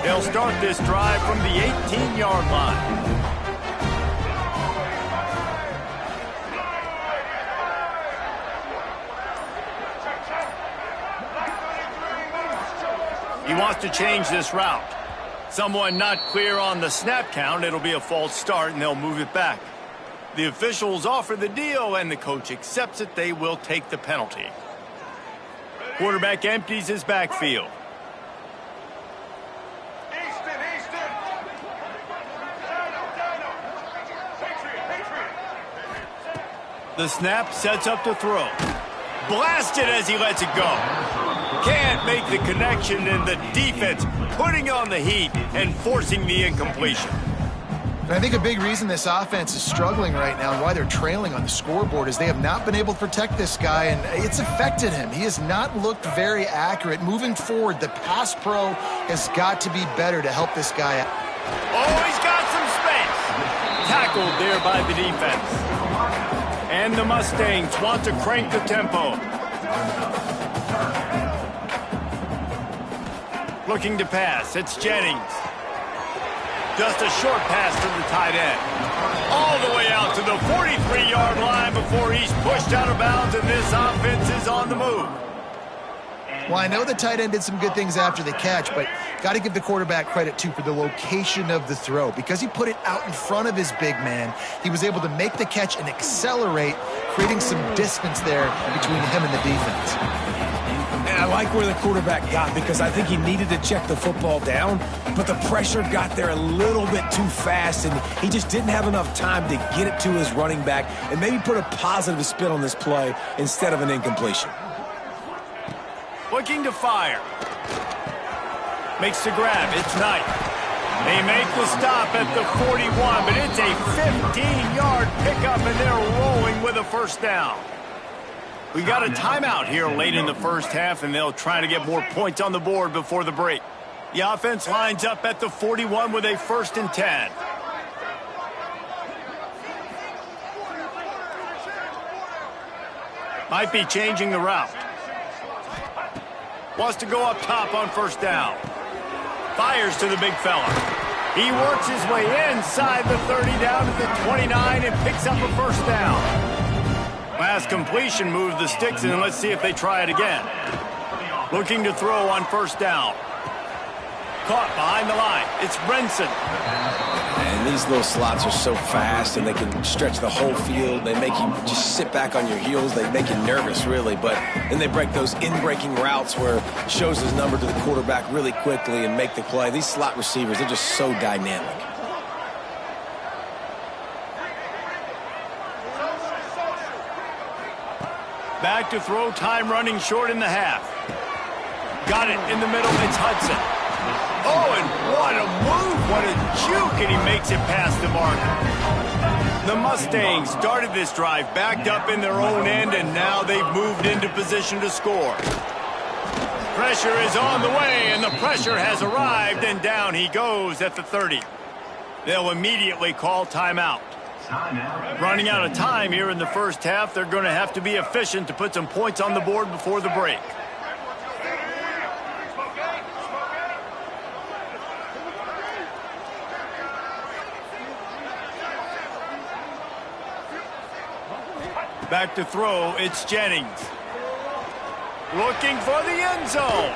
They'll start this drive from the 18-yard line. He wants to change this route. Someone not clear on the snap count. It'll be a false start, and they'll move it back. The officials offer the deal, and the coach accepts it. They will take the penalty. Quarterback empties his backfield. The snap sets up to throw. Blasted as he lets it go. Can't make the connection, and the defense putting on the heat and forcing the incompletion. And I think a big reason this offense is struggling right now and why they're trailing on the scoreboard is they have not been able to protect this guy, and it's affected him. He has not looked very accurate. Moving forward, the pass pro has got to be better to help this guy out. Oh, he's got some space. Tackled there by the defense. And the Mustangs want to crank the tempo. Looking to pass, it's Jennings. Just a short pass to the tight end. All the way out to the 43-yard line before he's pushed out of bounds, and this offense is on the move. Well, I know the tight end did some good things after the catch, but got to give the quarterback credit, too, for the location of the throw. Because he put it out in front of his big man, he was able to make the catch and accelerate, creating some distance there between him and the defense. And I like where the quarterback got because I think he needed to check the football down, but the pressure got there a little bit too fast, and he just didn't have enough time to get it to his running back and maybe put a positive spin on this play instead of an incompletion. Looking to fire. Makes the grab. It's Knight. They make the stop at the 41, but it's a 15-yard pickup, and they're rolling with a first down. We got a timeout here late in the first half, and they'll try to get more points on the board before the break. The offense lines up at the 41 with a 1st and 10. Might be changing the route. Wants to go up top on first down. Fires to the big fella. He works his way inside the 30 down to the 29 and picks up a first down. Last completion moved the sticks, and let's see if they try it again. Looking to throw on first down. Caught behind the line. It's Brinson. And these little slots are so fast, and they can stretch the whole field. They make you just sit back on your heels. They make you nervous, really. But then they break those in-breaking routes where it shows his number to the quarterback really quickly and make the play. These slot receivers, they're just so dynamic. Back to throw, time running short in the half. Got it in the middle, it's Hudson. Oh, and what a move, what a juke, and he makes it past the marker. The Mustangs started this drive backed up in their own end, and now they've moved into position to score. Pressure is on the way, and the pressure has arrived, and down he goes at the 30. They'll immediately call timeout. Running out of time here in the first half, they're going to have to be efficient to put some points on the board before the break. Back to throw, it's Jennings. Looking for the end zone.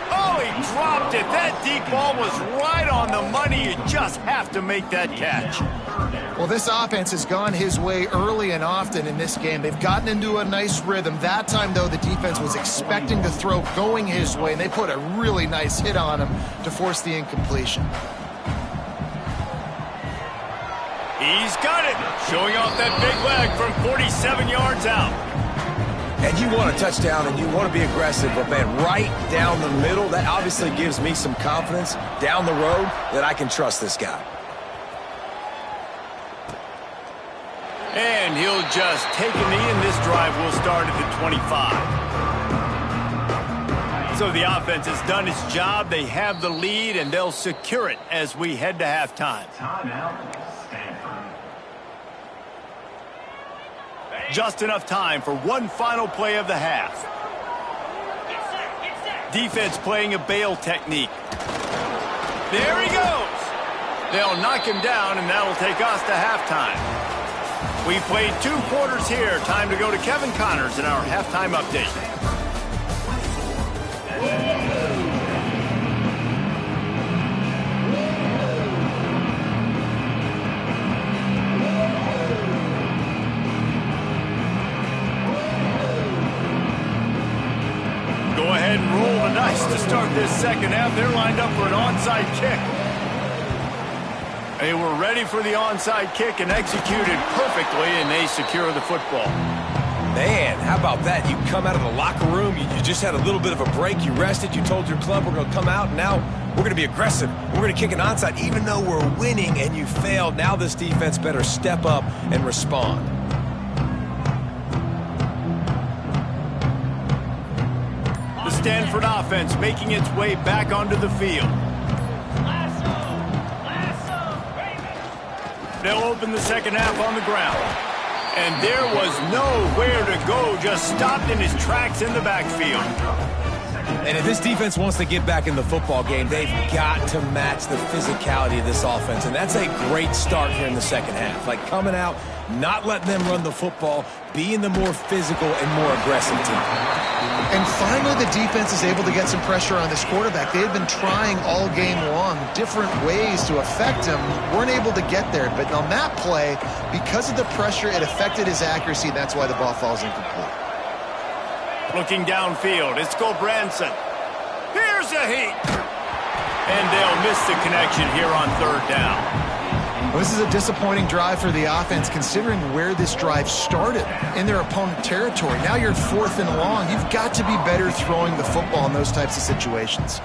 Oh, he dropped it. That deep ball was right on the money. You just have to make that catch. Well, this offense has gone his way early and often in this game. They've gotten into a nice rhythm. That time, though, the defense was expecting the throw going his way, and they put a really nice hit on him to force the incompletion. He's got it. Showing off that big leg from 47 yards out. And you want a touchdown, and you want to be aggressive, but, man, right down the middle, that obviously gives me some confidence down the road that I can trust this guy. And he'll just take a knee, and this drive will start at the 25. So the offense has done its job. They have the lead, and they'll secure it as we head to halftime. Just enough time for one final play of the half. Defense playing a bail technique. There he goes. They'll knock him down, and that'll take us to halftime. We played 2 quarters here. Time to go to Kevin Connors in our halftime update. Go ahead and roll the dice to start this second half. They're lined up for an onside kick. They were ready for the onside kick and executed perfectly, and they secure the football. Man, how about that? You come out of the locker room, you just had a little bit of a break, you rested, you told your club we're going to come out, and now we're going to be aggressive. We're going to kick an onside, even though we're winning and you failed. Now this defense better step up and respond. The Stanford offense making its way back onto the field. They'll open the second half on the ground. And there was nowhere to go, just stopped in his tracks in the backfield. And if this defense wants to get back in the football game, they've got to match the physicality of this offense. And that's a great start here in the second half. Like coming out, not letting them run the football, being the more physical and more aggressive team. And finally, the defense is able to get some pressure on this quarterback. They had been trying all game long different ways to affect him. Weren't able to get there. But on that play, because of the pressure, it affected his accuracy. And that's why the ball falls incomplete. Looking downfield, it's Branson. Here's a heat. And they'll miss the connection here on third down. Well, this is a disappointing drive for the offense, considering where this drive started in their opponent territory. Now you're 4th and long. You've got to be better throwing the football in those types of situations.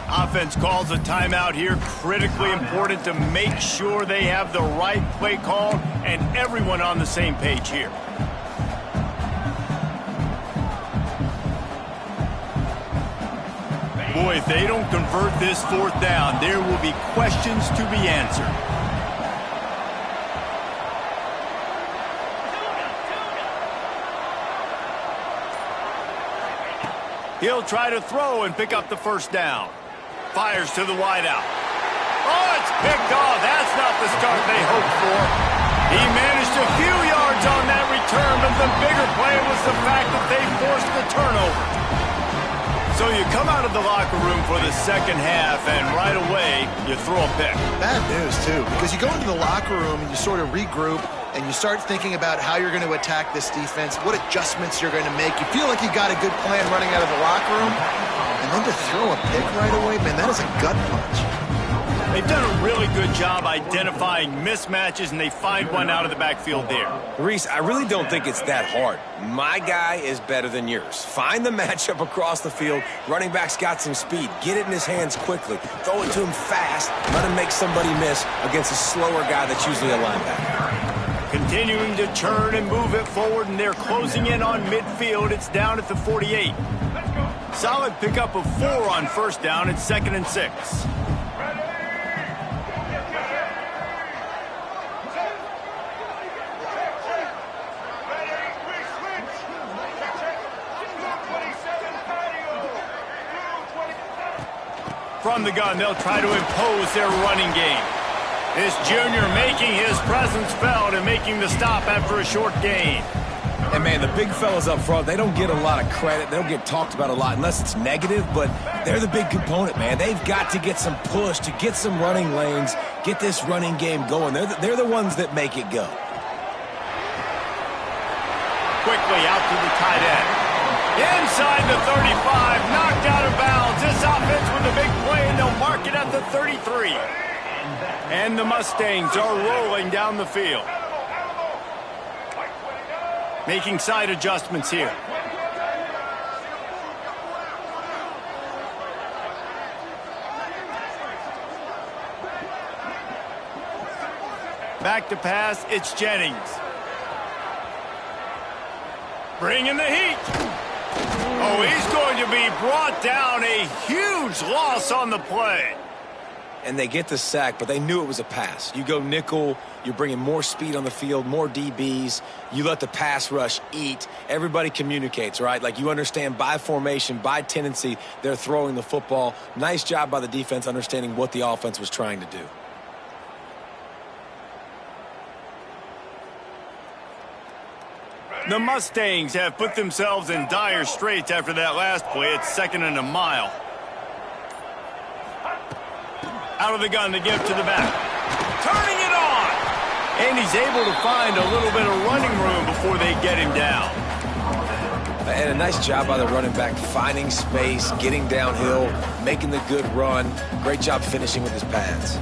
Offense calls a timeout here. Critically important to make sure they have the right play call and everyone on the same page here. Boy, if they don't convert this 4th down, there will be questions to be answered. He'll try to throw and pick up the first down. Fires to the wideout. Oh, it's picked off. That's not the start they hoped for. He managed a few yards on that return, but the bigger play was the fact that they forced the turnover. So you come out of the locker room for the second half, and right away, you throw a pick. Bad news, too, because you go into the locker room and you sort of regroup, and you start thinking about how you're going to attack this defense, what adjustments you're going to make. You feel like you got a good plan running out of the locker room, and then to throw a pick right away, man, that is a gut punch. They've done a really good job identifying mismatches, and they find one out of the backfield there. Reese, I really don't think it's that hard. My guy is better than yours. Find the matchup across the field. Running back's got some speed. Get it in his hands quickly. Throw it to him fast. Let him make somebody miss against a slower guy that's usually a linebacker. Continuing to turn and move it forward, and they're closing in on midfield. It's down at the 48. Solid pickup of 4 on first down. It's 2nd and 6. From the gun, they'll try to impose their running game. This junior making his presence felt and making the stop after a short gain. And, man, the big fellas up front, they don't get a lot of credit. They don't get talked about a lot unless it's negative, but they're the big component, man. They've got to get some push, to get some running lanes, get this running game going. They're the ones that make it go. Quickly out to the tight end. Inside the 35, knocked out of bounds. This offense with a big play, and they'll mark it at the 33. And the Mustangs are rolling down the field. Making side adjustments here. Back to pass, it's Jennings. Bringing the heat. Oh, he's going to be brought down. A huge loss on the play. and they get the sack, but they knew it was a pass. You go nickel, you're bringing more speed on the field, more DBs. You let the pass rush eat. Everybody communicates, right? Like you understand by formation, by tendency, they're throwing the football. Nice job by the defense understanding what the offense was trying to do. The Mustangs have put themselves in dire straits after that last play. It's 2nd and a mile. Out of the gun to give to the back. Turning it on! And he's able to find a little bit of running room before they get him down. And a nice job by the running back, finding space, getting downhill, making the good run. Great job finishing with his pads.